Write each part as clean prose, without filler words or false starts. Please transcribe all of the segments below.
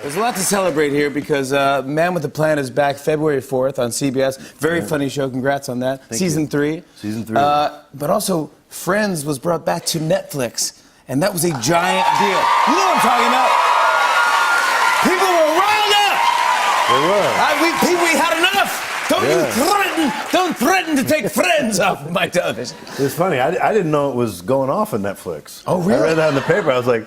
There's a lot to celebrate here because Man with a Plan is back February 4th on CBS. Very funny show. Congrats on that. Season 3. Season 3. But also, Friends was brought back to Netflix, and that was a giant deal. You know what I'm talking about? People were riled up. They were. We had enough. Don't threaten to take Friends off of my television. It's funny. I didn't know it was going off on Netflix. Oh, really? I read that in the paper. I was like,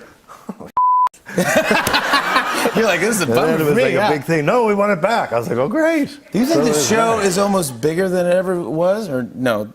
You're like, this is a bummer it for was me. like a big thing. No, we want it back. I was like, oh, great. Do you think the show is almost bigger than it ever was, or no?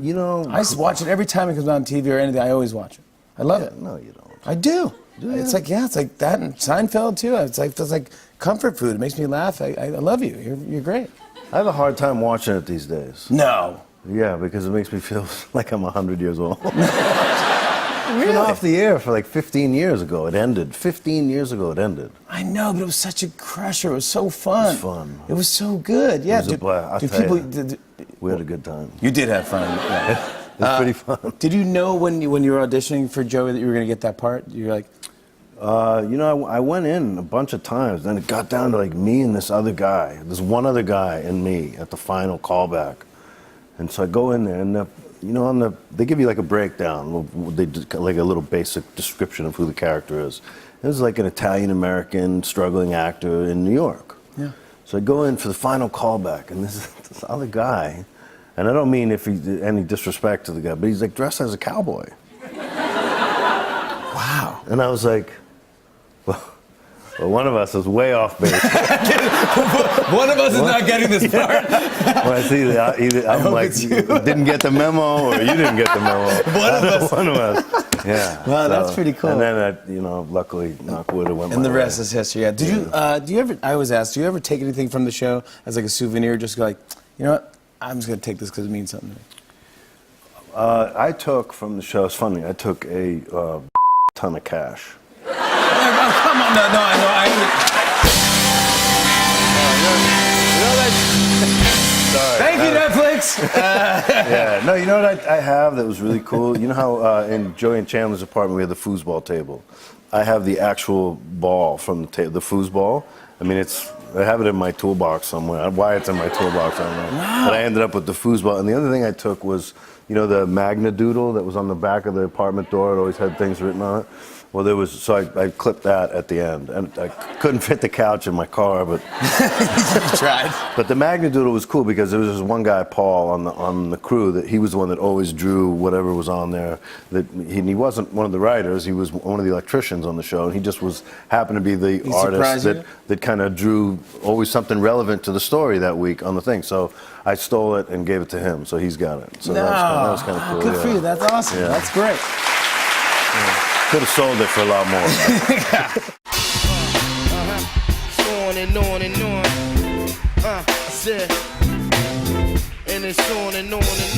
You know, I just watch it every time it comes on TV or anything. I always watch it. I love it. No, you don't. I do. Yeah. It's like that and Seinfeld too. It's like comfort food. It makes me laugh. I love you. You're great. I have a hard time watching it these days. No. Yeah, because it makes me feel like I'm 100 years old. Really? It's been off the air for like 15 years ago. It ended. 15 years ago it ended. I know, but it was such a crusher. It was so fun. It was fun. It was so good. Yeah. It was a blast. We had a good time. You did have fun. Yeah. It was pretty fun. Did you know when you were auditioning for Joey that you were going to get that part? You were like, you know, I went in a bunch of times. Then it got down to like me and this other guy. There's one other guy and me at the final callback. And so I go in there, and you know, they give you like a breakdown. They do like a little basic description of who the character is. It was like an Italian-American struggling actor in New York. yeah. So I go in for the final callback, and this other guy, and I don't mean any disrespect to the guy, but he's like dressed as a cowboy. Wow. And I was like, well, one of us is way off base. One of us is not getting this part. When I see that, I'm like, didn't get the memo, or you didn't get the memo. One of us. Yeah. Wow, that's pretty cool. And then, you know, luckily, knock wood, it went And my the way. rest is history. Yeah. Do you ever? I always ask. Do you ever take anything from the show as like a souvenir? Just go like, you know what? I'm just gonna take this because it means something to me. I took from the show. It's funny. I took a ton of cash. Oh, come on, no, Sorry. Thank you, Netflix. Yeah, no, you know what I have that was really cool? You know how in Joey and Chandler's apartment we had the foosball table? I have the actual ball from the foosball. I mean, I have it in my toolbox somewhere. Why it's in my toolbox, I don't know. Wow. But I ended up with the foosball. And the other thing I took was, you know, the Magna Doodle that was on the back of the apartment door. It always had things written on it. Well, so I clipped that at the end, and I couldn't fit the couch in my car, but You tried. But the Magna Doodle was cool because there was this one guy, Paul, on the crew that he was the one that always drew whatever was on there. He wasn't one of the writers; he was one of the electricians on the show, and he just happened to be the artist that kind of drew always something relevant to the story that week on the thing. So I stole it and gave it to him, so he's got it. So that was kind of cool. Good for you. That's awesome. Yeah. That's great. Could have sold it for a lot more. On and on and on. I said, and it's on and on and on.